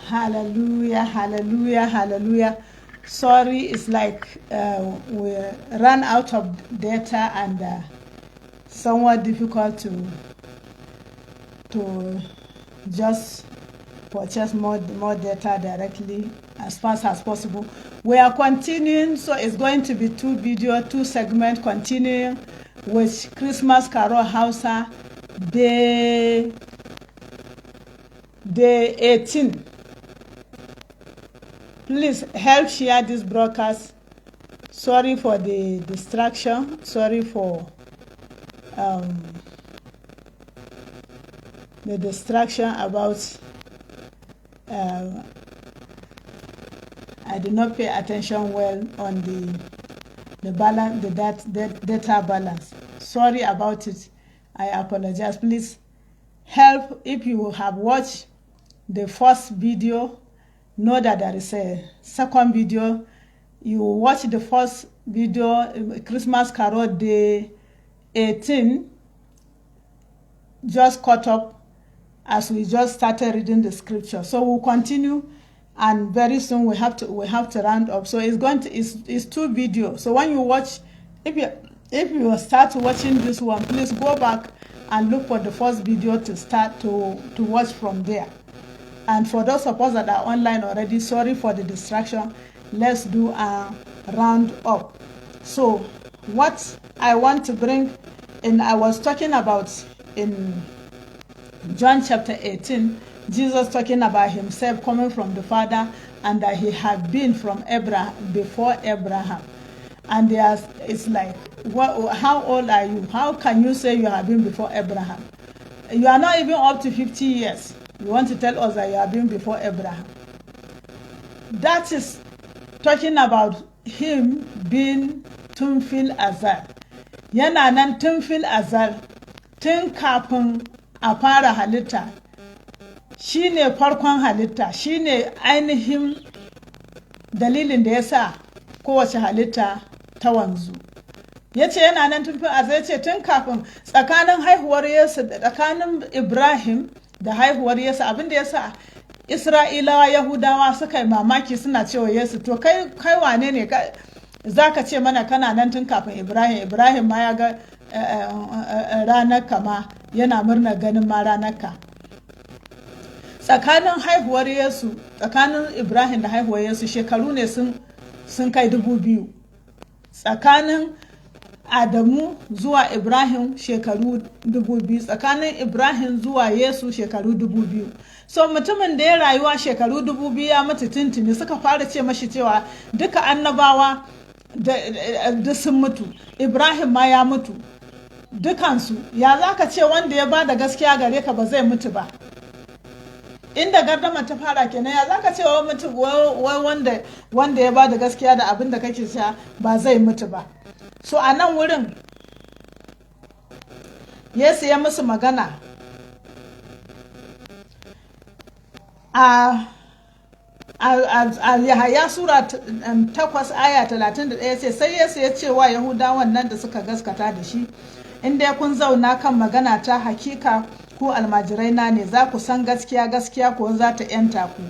Hallelujah, hallelujah, hallelujah. Sorry, it's like we ran out of data and somewhat difficult to just purchase more data directly as fast as possible. We are continuing, so it's going to be two segments continuing with Christmas Carol Hausa day 18. Please help share this broadcast. Sorry for the distraction. Sorry for the distraction about I did not pay attention well on the balance, the data balance. Sorry about it. I apologize. Please help. If you have watched the first video, know that there is a second video. You watch the first video, Christmas Carol Day 18, just caught up as we just started reading the scripture. So we'll continue, and very soon we have to round up. So it's two videos. So when you watch, if you start watching this one, please go back and look for the first video to start to watch from there. And for those of us that are online already, sorry for the distraction. Let's do a round up. So what I want to bring in, I was talking about in John chapter 18, Jesus talking about himself coming from the Father and that he had been from Abraham, before Abraham. And it's like, how old are you? How can you say you have been before Abraham? You are not even up to 50 years. You want to tell us that you have been before Abraham. That is talking about him being tun fil azal. Yana nan tun fil azal, tun kafin a fara halitta. Shi ne farkon halitta, shi ne ainihin dalilin da ya sa kowace halitta ta wanzu. Ya ce yana nan tun fil azal, ya ce tun kafin tsakanin haihuwar Yesu da tsakanin Ibrahim da haihuwar Yesu, abinda ya sa Isra'ilawa Yahudawa suka yi mamaki suna cewa Yesu, to kai wane ne za ka ce mana kana nan tun kafin Ibrahim ma ya ga ranar kama yana murnar ganin ma ranar ka. Tsakanin haihuwar Yesu, tsakanin Ibrahim da haihuwar Yesu shekaru ne sun kai 2000. Tsakanin Adamu zuwa Ibrahim shekaru 2000, tsakanin Ibrahim zuwa Yesu shekaru 2000. So mutumin da ya rayuwa shekaru 2000 ya mutu tuntuni, suka fara ce mashi cewa duka annabawa da sun mutu, Ibrahim ma ya mutu, dukansu. Ya za ka ce wanda ya ba da gaskiya gare ka ba zai mutu ba? Inda gardama ta fara kenan, ya za ka ce wanda ya ba da gaskiya da abin da kake cewa ba zai mutu ba? So a nan wurin Yesu ya musu magana a Yahaya Sura 8 aya 31 ce, sai Yesu ya ce wa Yahudawan nan da suka gaskata da shi, in dai kun zauna kan magana ta, hakika ku almajirai na ne, za ku san gaskiya, gaskiya ko za ta yanta ku.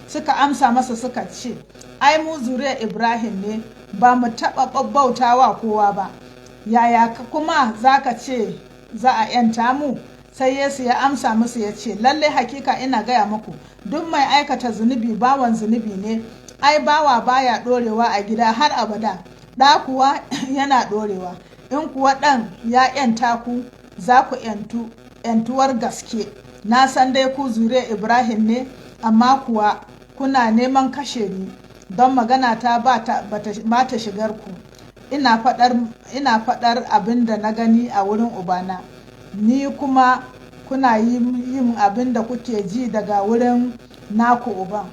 Suka amsa masa suka ce, ai mu zuriyar Ibrahim ne, ba mu taɓa bautawa kowa ba, yaya kuma za ka ce za a yanta mu? Sai Yesu ya amsa musu ya ce, lalle hakika ina gaya muku, duk mai aikata zunubi bawan zunubi ne. Ai bawa baya ɗorewa a gida har abada, ɗa kuwa yana ɗorewa. In kuwa ɗan ya yanta ku, za ku yantuwar gaske. Na san dai ku zuriyar Ibrahim ne, amma kuwa kuna neman kashe ni, don magana ta ba ta shigar ku. Ina faɗar abin da na gani a wurin Ubana, ni kuma kuna yin abin da kuke ji daga wurin naku uban.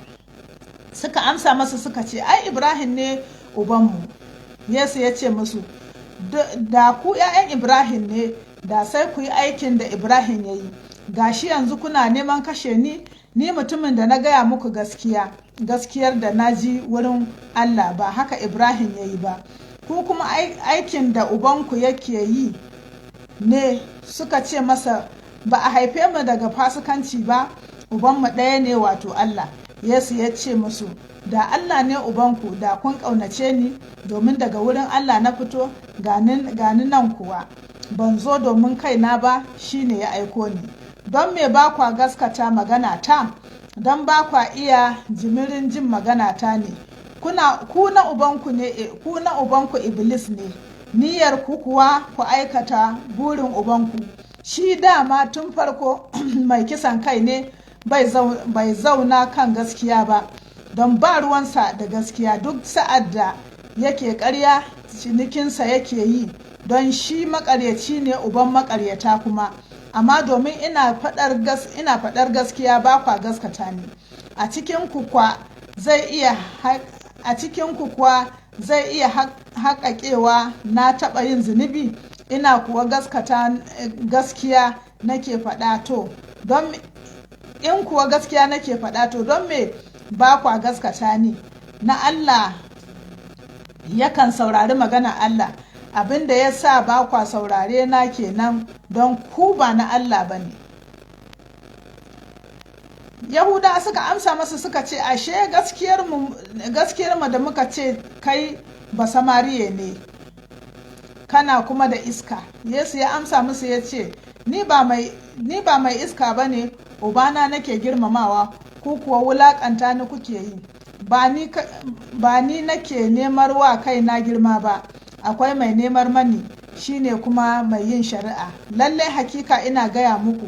Suka amsa masa suka ce, ai Ibrahim ne ubanmu. Yesu ya ce musu, da ku ‘ya'yan Ibrahim ne, da sai ku yi aikin da Ibrahim ya yi. Gashi yanzu kuna neman kashe ni mutumin da na gaya muku gaskiyar da na ji wurin Allah, ba haka Ibrahim ya yi ba. Ku kuma aikin da ubanku yake yi ne. Suka ce masa, ba a haife mu daga fasikanci ba, ubanmu ɗaya ne, wato Allah. Yesu ya ce musu, da Allah ne ubanku da kun ƙaunace ni, domin daga wurin Allah na fito, gani nan kuwa ban zo domin kaina ba, shine ya aiko ni. Don me ba kwa gaskata magana ta? Don ba kwa iya jimirin jin magana ta ne. Ku na ubanku Iblis ne, niyyar ku kuwa ku aikata burin ubanku. Shi dama tun farko mai kisan kai ne, bai zauna kan gaskiya ba, don ba ruwansa da gaskiya. Duk sa'ad da yake ƙarya, cinikinsa yake yi, don shi maƙaryaci ne uban maƙaryata kuma. Amma domin ina faɗar gaskiya ba kwa gaskata ni. A cikin ku kuwa zai iya haƙaƙewa na taɓa yin zunubi, ina kuwa gaskiya nake faɗa to, don in kuwa gaskiya nake faɗa to don me ba kwa gaskata ni? Na Allah yakan saurari magana Allah, abinda ya sa ba kwa saurare na kenan, don ku ba na Allah ba ne. Yahuda suka amsa masa suka ce, ashe gaskiyarmu da muka ce kai Basamariye ne, kana kuma da iska. Yesu ya amsa musu ya ce, ni ba mai iska ba ne, ubana nake girmamawa, ku kuwa wulaƙanta ni kuke yi. Ba ni nake nemar wa kaina girma ba, akwai mai nemar mani, shine kuma mai yin shari'a. Lallai hakika ina gaya muku,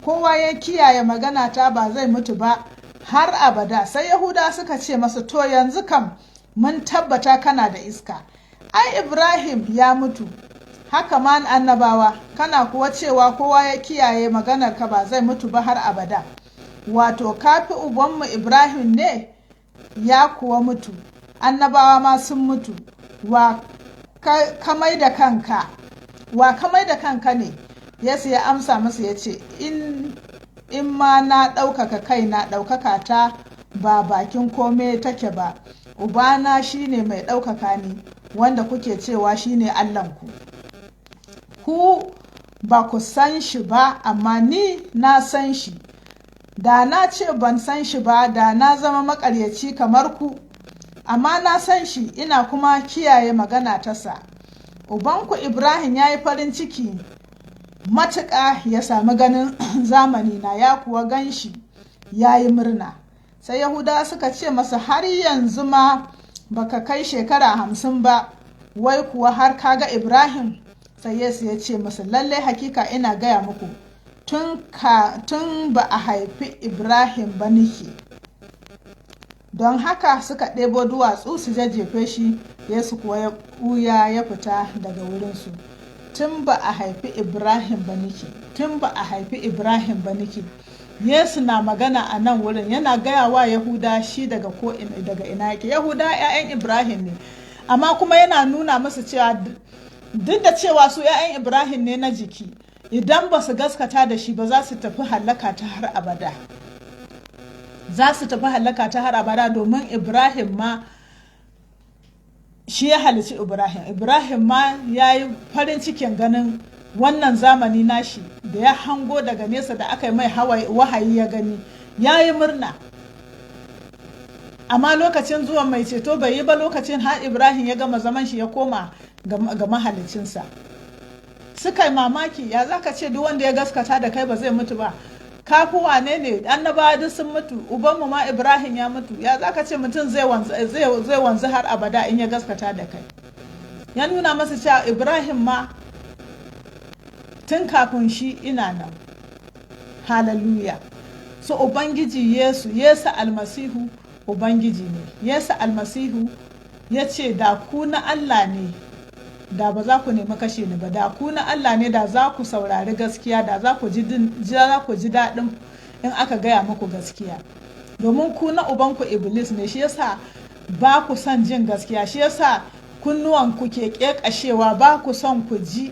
kowa ya kiyaye magana ta ba zai mutu ba har abada. Sai Yahuda suka ce masa, to yanzu kam mun tabbata kana da iska. Ai Ibrahim ya mutu, haka ma annabawa, kana kuwa cewa kowa ya kiyaye maganar ka ba zai mutu ba har abada. Wato kafi ubanmu Ibrahim ne? Ya kuwa mutu, annabawa ma sun mutu. Wa ka mai da kanka ne? Yesu ya amsa masa ya ce, in ma na ɗaukaka kaina, ɗaukaka ta ba bakin kome take ba. Ubana shine mai ɗaukaka ni, wanda kuke cewa shine Allahnku. Ku ba ku san shi ba, amma ni na san shi. Da na ce ban san shi ba, da na zama maƙaryaci kamar ku. Amma na san shi, ina kuma kiyaye magana tasa. Ubanku Ibrahim ya yi farin ciki matuƙa ya sami ganin zamani na, ya kuwa gan shi ya yi murna. Sai Yahudawa suka ce masa, har yanzu ma baka kai shekara 50 ba, wai kuwa har kaga Ibrahim? Sai Yesu ya ce masa, lallai hakika ina gaya muku, tun ba a haifi Ibrahim ba nike. Don haka suka ɗebo duwatsu su jajjefe shi. Yesu kuwa ya ɓuya ya fita daga wurinsu. Tun ba a haifi Ibrahim ba nike. Yesu na magana a nan wurin, yana gaya wa Yahuda shi daga ina yake. Yahuda 'ya'yan Ibrahim ne, amma kuma yana nuna musu cewa duk da cewa su 'ya'yan Ibrahim ne na jiki, idan ba su gaskata da shi ba za su tafi hallaka ta har abada. Domin Ibrahim ma shi ya halici Ibrahim ma ya yi farin cikin ganin wannan zamani nashi, da ya hango daga nesa da aka yi mai wahayi ya gani, ya yi murna. Amma lokacin zuwan mai ceto bai yi ba, lokacin har Ibrahim ya gama zaman shi ya koma ga mahalicinsa. Suka yi mamaki, ya za ka ce duk wanda ya gaskata da kai ba zai mutu ba? Kafu wane ne? Annabawa duk sun mutu, ubanmu ma Ibrahim ya mutu, ya za ka ce mutum zai wanzu har abada in ya gaskata da kai? Ya nuna masa cewa Ibrahim ma tun kafin shi ina nan. Hallelujah. So Ubangiji Yesu almasihu Ubangiji ne. Yesu almasihu ya ce, da ku na Allah ne, da ba za ku nemi kashe ni ba. Da ku na Allah ne, da za ku saurari gaskiya, da za ku ji daɗin in aka gaya muku gaskiya. Domin ku na ubanku Iblis ne, shi yasa ba ku son jin gaskiya, shi yasa kunnuwanku ke ƙeƙashewa, ba ku son ku ji,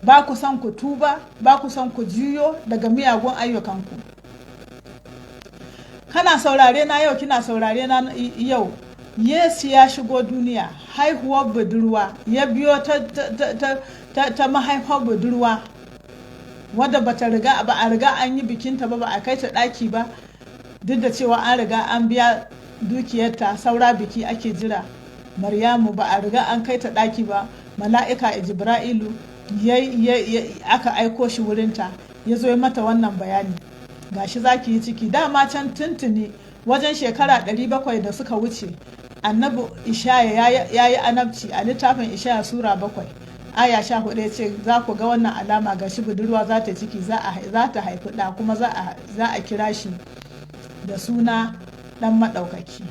ba ku son ku tuba, ba ku son ku juyo daga miyagun ayyukanku. Kana saurare na yau, kina saurare na yau. Yesu ya shigo duniya, haihuwar budurwa, ya biyo ta mahaifar budurwa, wadda ba a riga an yi bikinta ba, ba a kai ta ɗaki ba, duk da cewa an riga an biya dukiyarta, saura biki ake jira. Maryamu ba a riga an kai ta ɗaki ba, mala'ika Jibra'ilu aka aiko shi wurinta, ya zo mata wannan bayani. Gashi za ki yi ciki. Dama can tuntuni wajen shekara 700 da suka wuce, annabi Ishaya ya yi anabci a littafin Ishaya Sura 7 aya 14 ya ce, za ku ga wannan alama, gashi budurwa za ta ciki, za ta haifi ɗa, kuma za a kira shi da suna ɗan maɗaukaki.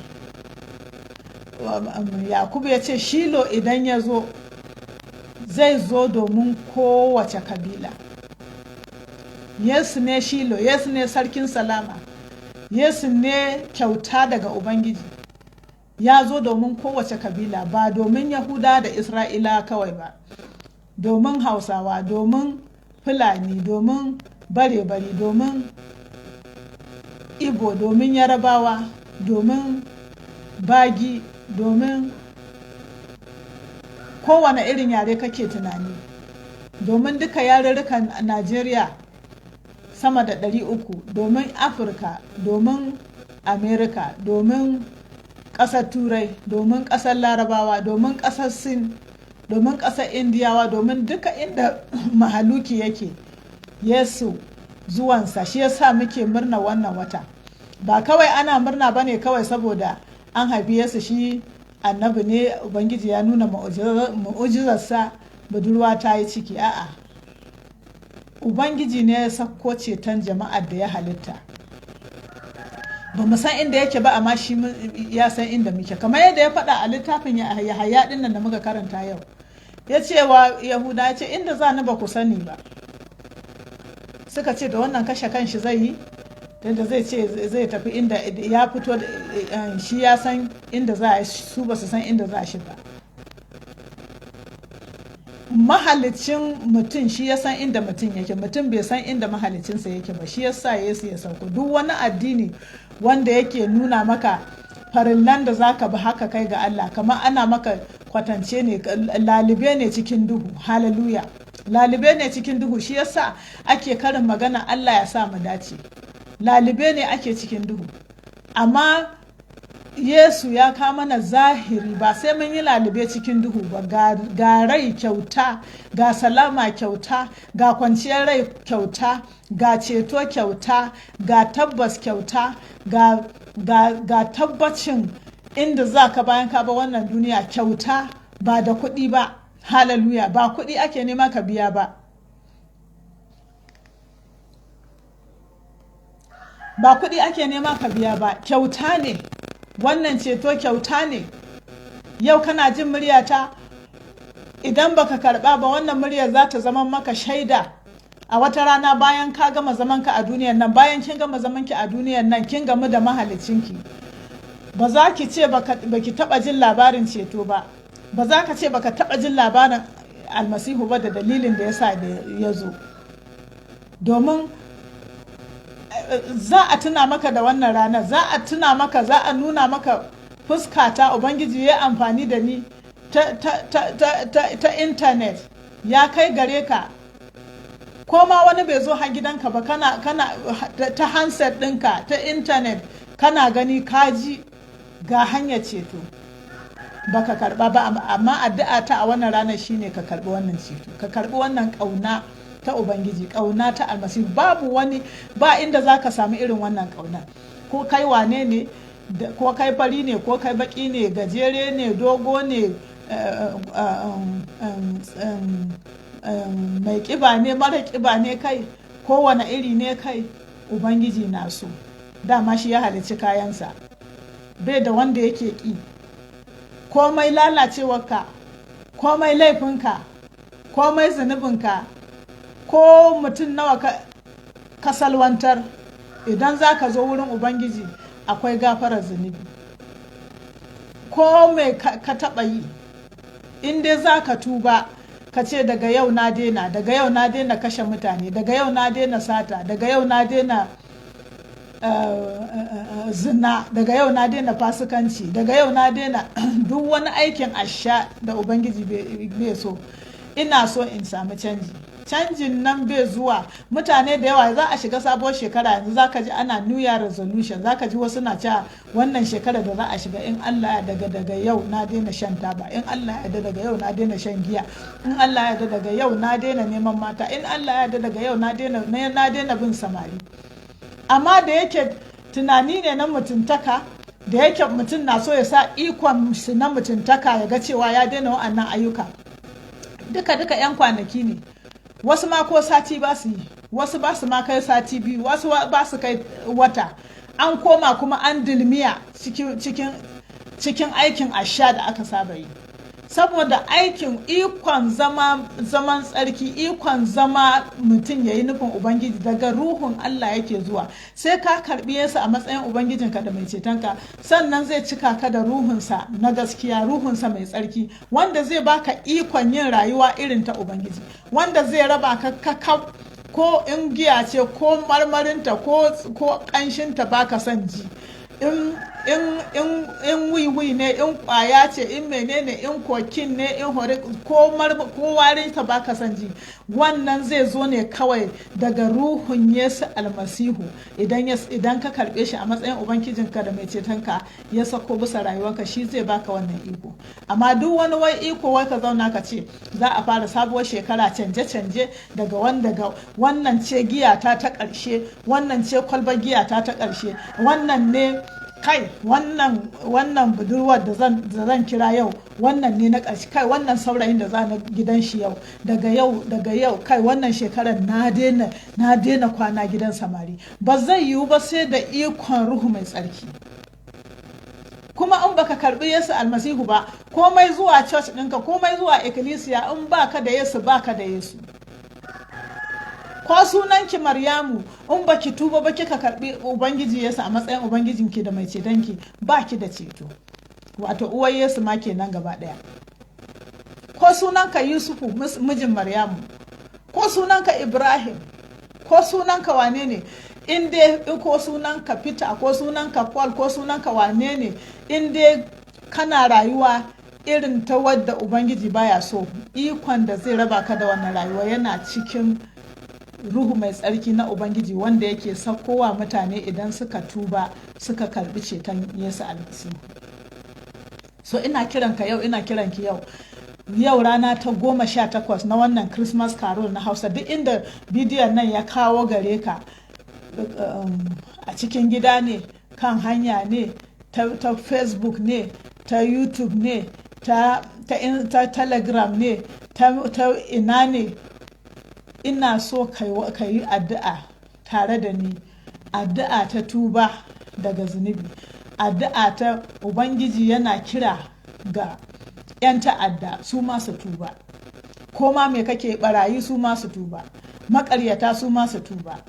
Yakubu ya ce Shilo idan ya zo, zai zo domin kowace kabila. Yesu ne Shilo, Yesu ne sarkin salama, Yesu ne kyauta daga Ubangiji. Ya zo domin kowace kabila, ba domin Yahuda da Isra'ila kawai ba, domin Hausawa, domin Fulani, domin bare-bari, domin Igbo, domin Yarabawa, domin Bagi, domin kowane irin yare kake tunani, domin duka yarurrukan Najeriya sama da 300, domin Afirka, domin Amerika, domin ƙasar Turai, domin ƙasar Larabawa, domin ƙasar Sin, domin ƙasar Indiyawa, domin duka inda mahaluki yake. Yesu zuwansa shi yasa muke murna wannan wata. Ba kawai ana murna bane kawai saboda an haifi Yesu shi annabi ne, Ubangiji ya nuna mu'ujizarsa, budurwa ta yi ciki. A'a, Ubangiji ne ya sako ceton jama'ar da ya halitta. Ba mu san inda yake ba, amma shi ya san inda muke, kamar yadda ya faɗa a littafin Yahaya ɗin nan da muka karanta yau. Ya ce wa Yahuda, ya ce inda za ni ba ku sani ba. Suka ce da wannan kashe kanshi zai yi, da zai ce zai tafi inda ya fito, shi ya san inda za a, su ba su san inda za shi ba. Mahalicin mutum shi ya san inda mutum yake, mutum bai san inda mahalicinsa yake ba. Shi yasa Yesu ya sauko. Duk wani addini wanda yake nuna maka farillan da zaka bi haka kai ga Allah, kamar ana maka kwatance ne, lalube ne cikin duhu. Hallelujah, lalube ne cikin duhu. Shi yasa ake karin magana, Allah ya sa mu dace. Lalube ne ake cikin duhu, amma Yesu ya kawo mana zahiri, ba sai mun yi lalube cikin duhu ba. Ga rai kyauta, ga salama kyauta, ga kwanciyar rai kyauta, ga ceto kyauta, ga tabbas kyauta, ga tabbacin inda za ka bayan ka ba wannan duniya kyauta, ba da kuɗi ba. Hallelujah, ba kuɗi ake nema ka biya ba. Ba kuɗi ake nema ka biya ba, kyauta ne. Wannan ceto kyauta ne. Yau kana jin muryata, idan baka karɓa ba, wannan muryar za ta zama maka shaida a wata rana bayan ka gama zamanka a duniyar nan, bayan kin gama zamanki a duniyar nan, kin gamu da mahalicinki. Ba za ki ce baki taɓa jin labarin ceto ba, ba za ka ce baka taɓa jin labarin almasihu ba da dalilin da yasa da ya zo. Domin za a tuna maka da wannan ranar, za a tuna maka, za a nuna maka fuskata. Ubangiji ya amfani da ni ta intanet, ya kai gare ka, ko ma wani bai zo har gidanka ba, kana ta handset ɗinka ta intanet, kana gani kaji ga hanyar ceto. Baka karba ba, amma addu'a ta a wannan ranar shine ka karbi wannan ceto, ka karbi wannan ƙauna ta Ubangiji, ƙauna ta almasihu. Babu wani, ba inda za ka samu irin wannan ƙauna. Ko kai wane ne, ko kai fari ne, ko kai baki ne, gajere ne, dogo ne, mai ƙiba ne, mara ƙiba ne kai, kowane iri ne kai, Ubangiji na so. Dama shi ya halicci kayansa, bai da wanda yake ƙi. Komai lalacewarka, komai laifinka, komai zunubinka, ko mutum nawa ka salwantar, idan za ka zo wurin Ubangiji akwai gafarar zunubi. Ko mai ka taɓa yi, in dai za ka tuba, ka ce daga yau na daina, daga yau na daina kashe mutane, daga yau na daina sata, daga yau na daina zina, daga yau na daina fasikanci, daga yau na daina duk wani aikin asha da Ubangiji bai so. Ina so in samu canji. canjin nan bai zuwa. Mutane da yawa za a shiga sabuwar shekara yanzu zaka ji ana new year resolution, zaka ji wasu na cewa wannan shekara da za a shiga in Allah ya daga yau na daina shan taba, in Allah ya daga yau na daina shan giya, in Allah ya daga yau na daina neman mata, in Allah ya daga yau na daina bin samari. Amma da yake tunani ne na mutuntaka, da yake mutum na so ya sa ikon su na mutuntaka ya ga cewa ya daina wa'annan ayyuka, duka 'yan kwanaki ne. Wasu ma ko sati ba su yi, wasu ba su ma kai sati biyu, wasu ba su kai wata. An koma kuma an dilmiya cikin aikin asha da aka saba yi. Saboda aikin ikon zaman tsarki, ikon zama mutum ya yi nufin Ubangiji daga ruhun Allah yake zuwa. Sai ka karbi Yesu a matsayin Ubangijinka da mai cetonka, sannan zai cika ka da ruhunsa na gaskiya, ruhunsa mai tsarki, wanda zai baka ikon yin rayuwa irin ta Ubangiji, wanda zai raba ka kakaf, ko in giya ce ko marmarinta ko ƙanshinta baka son ji. In wiwi ne, in kwaya ce, in menene, in kokin ne, in hore ko warin ta baka san ji. Wannan zai zo ne kawai daga ruhun Yesu almasihu idan ka karbe shi a matsayin ubangijinka da mai cetonka ya sako bisa rayuwarka, shi zai baka wannan iko. Amma duk wani wai iko wai ka zauna ka ce za a fara sabuwar shekara canje daga wannan ce giya ta ƙarshe, wannan ce kwalbar giya ta ƙarshe, wannan ne kai wannan budurwar da zan kira yau, wannan ne na ƙarshe, kai wannan saurayin da za na gidan shi yau, daga yau kai wannan shekarar na daina kwana gidan samari. Ba zai yiwu ba sai da ikon ruhu mai tsarki. Kuma in baka karbi Yesu almasihu ba, komai zuwa church ɗinka, komai zuwa ikkilisiya, in baka da Yesu baka da Yesu. Ko sunanki Maryamu, in baki tuba ba kika karbi Ubangiji Yesu a matsayin Ubangijinki da mai cetonki, baki da ceto. Wato uwar Yesu ma kenan gaba daya. Ko sunanka Yusufu mijin Maryamu, ko sunanka Ibrahim, ko sunanka wane ne, in dai ko sunanka Peter, ko sunanka Paul, ko sunanka wane ne, in dai kana rayuwa irin ta wadda Ubangiji baya so, ikon da zai raba ka da wannan rayuwa yana cikin ruhu mai tsarki na Ubangiji, wanda yake sakowa mutane idan suka tuba suka karbi ceton Yesu almasihu. So ina kiranka yau, ina kiranki yau rana ta 18 na wannan Christmas Carol na Hausa. Duk inda bidiyon nan ya kawo gare ka, a cikin gida ne, kan hanya ne, ta Facebook ne, ta YouTube ne, ta Telegram ne, ta ina ne, ina so ka yi addu'a tare da ni, addu'a ta tuba daga zunubi, addu'a ta Ubangiji yana kira ga 'yan ta'adda su ma su tuba, ko ma me kake, barayi su ma su tuba, maƙaryata su ma su tuba,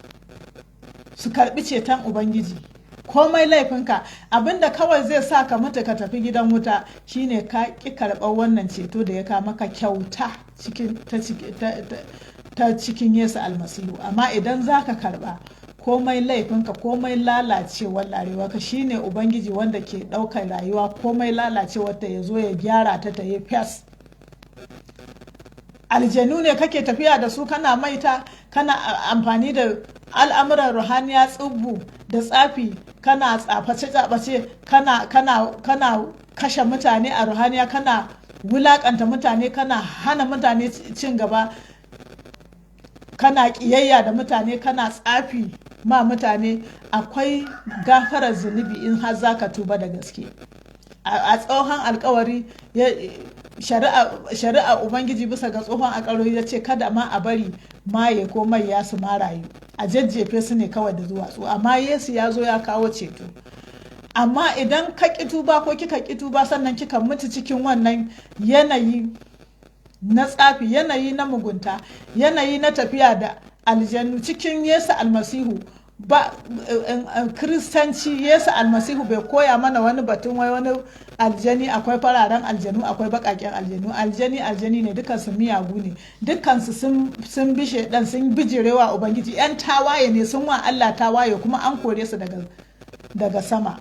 su karɓi ceton Ubangiji. Komai laifinka, abinda kawai zai sa ka mutu ka tafi gidan wuta shine ka ƙi karɓar wannan ceto da ya kama ka kyauta ta cikin Yesu almasihu. Amma idan za ka karɓa, komai laifinka, komai lalacewar rayuwarka, shine Ubangiji wanda ke ɗaukar rayuwa komai lalacewar ta ya zo ya gyara ta yi fes. Aljanu ne kake tafiya da su, kana maita, kana amfani da al'amuran ruhaniya, tsubbu da tsafi, kana tsaface-tsaface, kana kashe mutane a ruhaniya, kana wulakanta mutane, kana hana mutane cin gaba, kana ƙiyayya da mutane, kana tsafi ma mutane. Akwai gafarar zunubi in har za ka tuba da gaske. A tsohon alkawari, shari'a Ubangiji bisa ga tsohon alkawari ya ce kada ma a bari maye ko maiya su marayu, a jajjefe su ne kawai da duwatsu. Amma Yesu ya zo ya kawo ceto. Amma idan ka ƙi tuba ko kika ƙi tuba, sannan kika mutu cikin wannan yanayi na tsafi, yanayi na mugunta, yanayi na tafiya da aljanu cikin Yesu almasihu, ba Kiristanci, Yesu almasihu bai koya mana wani batun wani aljani, akwai fararen aljanu, akwai bakaken aljanu. Aljani ne, dukansu miyagu ne, dukansu sun bi shaidan, sun bijirewa Ubangiji, 'yan tawaye ne, sun wa Allah tawaye, kuma an kore su daga sama,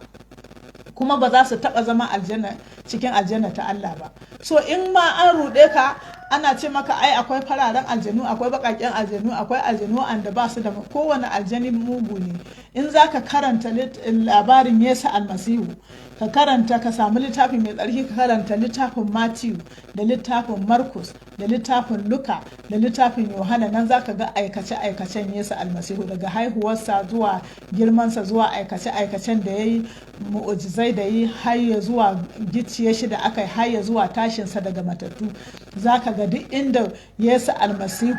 kuma ba za su taba zama cikin aljanna ta Allah ba. So in ma an ruɗe ka, ana ce maka ai akwai fararen aljanu, akwai bakaken aljanu, akwai aljanu wanda ba su da kowane aljani mugu ne. In za ka karanta labarin Yesu almasihu, ka karanta ka samu littafi mai tsarki, ka karanta littafin Matthew da littafin Marcus da littafin Luka da littafin Yohana, nan za ka ga aikace-aikacen Yesu almasihu daga haihuwarsa zuwa girmansa zuwa aikace-aikacen da ya yi, mu'ujizai da yi har ya zuwa gicciye shi da aka yi har ya zuwa tashinsa daga matattu. Za ka ga duk inda Yesu almasihu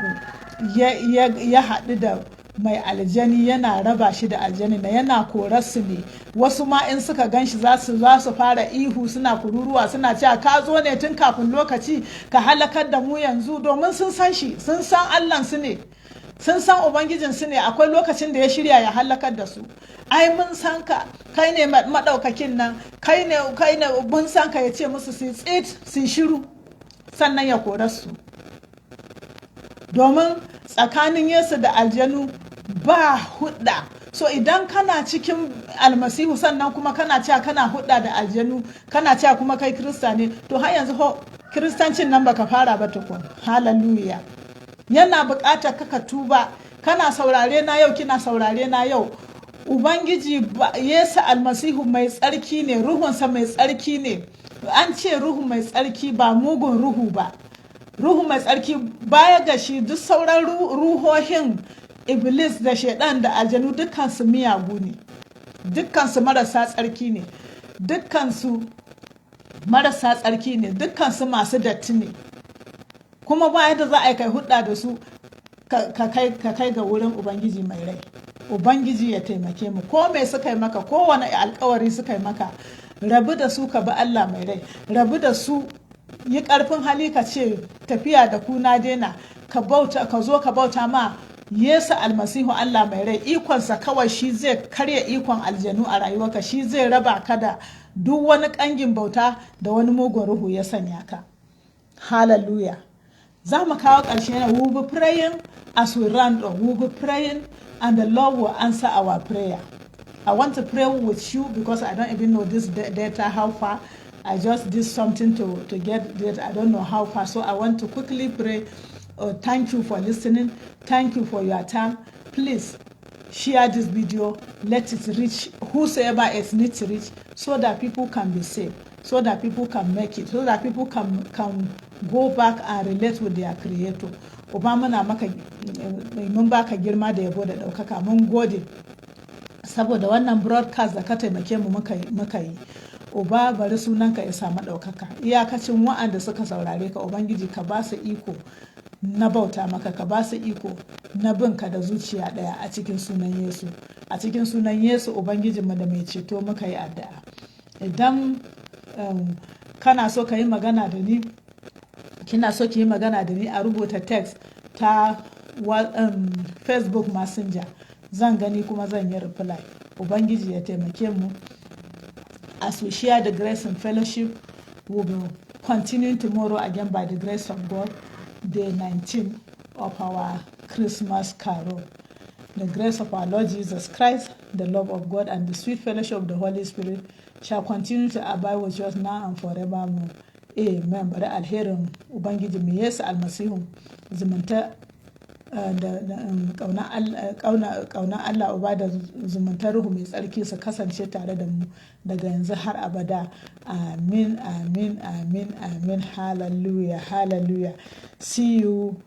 ya haɗu da mai aljani yana raba shi da aljani na yana korarsu ne. Wasu ma in suka gan shi za su fara ihu suna kururuwa suna cewa ka zo ne tun kafin lokaci ka halakar da mu yanzu, domin sun san shi, sun san Allahnsu ne, sun san Ubangijinsu ne. Akwai lokacin da ya shirya ya halakar da su. Ai mun san ka, kai ne maɗaukakin nan, kai ne mun san ka, ya ce musu su tsit su shiru sannan ya korarsu. Domin tsakanin Yesu da aljanu ba hudda. So idan kana cikin almasihu sannan kuma kana cewa kana hudda da aljanu, kana cewa kuma kai Kirista ne, to har yanzu Kiristancin nan baka fara ba tukun. Hallelujah. Yana buƙatar ka tuba. Kana saurare na yau, kina saurare na yau. Ubangiji Yesu almasihu mai tsarki ne, ruhunsa mai tsarki ne. An ce ruhu mai tsarki ba mugun ruhu ba. Ruhu mai tsarki baya ga shi duk sauran ruhohin Iblis da Shaiɗan da aljanu dukkansu miyagu ne, dukkansu marasa tsarki ne, dukkansu marasa tsarki ne, dukkansu masu datti ne. Kuma ba yadda za a yi kai hudda da su ka kai ga wurin Ubangiji mai rai. Ubangiji ya taimake mu. Ko me suka yi maka, kowane alkawari suka yi maka, rabu da su ka bi Allah mai rai, rabu da su. Yi ƙarfin hali ka ce tafiya da ku na daina, ka zo ka bauta ma Yesu almasihu Allah mai rai. Ikonsa kawai shi zai karya ikon aljanu a rayuwarka, shi zai raba ka da duk wani ƙangin bauta da wani mugun ruhu ya sanya ka. Hallelujah. Za mu kawo ƙarshe na, we will be praying as we round up. We will be praying and the Lord will answer our prayer. I want to pray with you because I don't even know this data, how far. I just did something to get that. I don't know how far. So I want to quickly pray. Thank you for listening. Thank you for your time. Please share this video. Let it reach whosoever it needs to reach, so that people can be saved, so that people can make it, so that people can go back and relate with their Creator. Obama na maka mun baka girma da yabo da ɗaukaka. Mun gode saboda wannan broadcast da ka taimake mu muka yi. Uba, bari sunanka ya samu ɗaukaka. Iyakacin wa'anda suka saurare ka, Ubangiji ka ba su iko na bauta maka, ka ba su iko na binka da zuciya ɗaya a cikin sunan Yesu. A cikin sunan Yesu Ubangijinmu da mai ceto muka yi addu'a. Idan kana so ka yi magana da ni, kina so ki yi magana da ni, a rubuta text ta Facebook Messenger. Zan gani kuma zan yi reply. Ubangiji ya taimake mu. As we share the grace and fellowship, we will continue tomorrow again by the grace of God, day 19 of our Christmas carol. The grace of our Lord Jesus Christ, the love of God, and the sweet fellowship of the Holy Spirit shall continue to abide with us now and forevermore. Amen. Bari alherin Ubangiji mu Yesu almasihu, zumunta da ƙaunar Allah Uba da zumuntar Ruhu mai tsarki su kasance tare da mu daga yanzu har abada. Amin, amin, amin, amin. Hallelujah, hallelujah. See you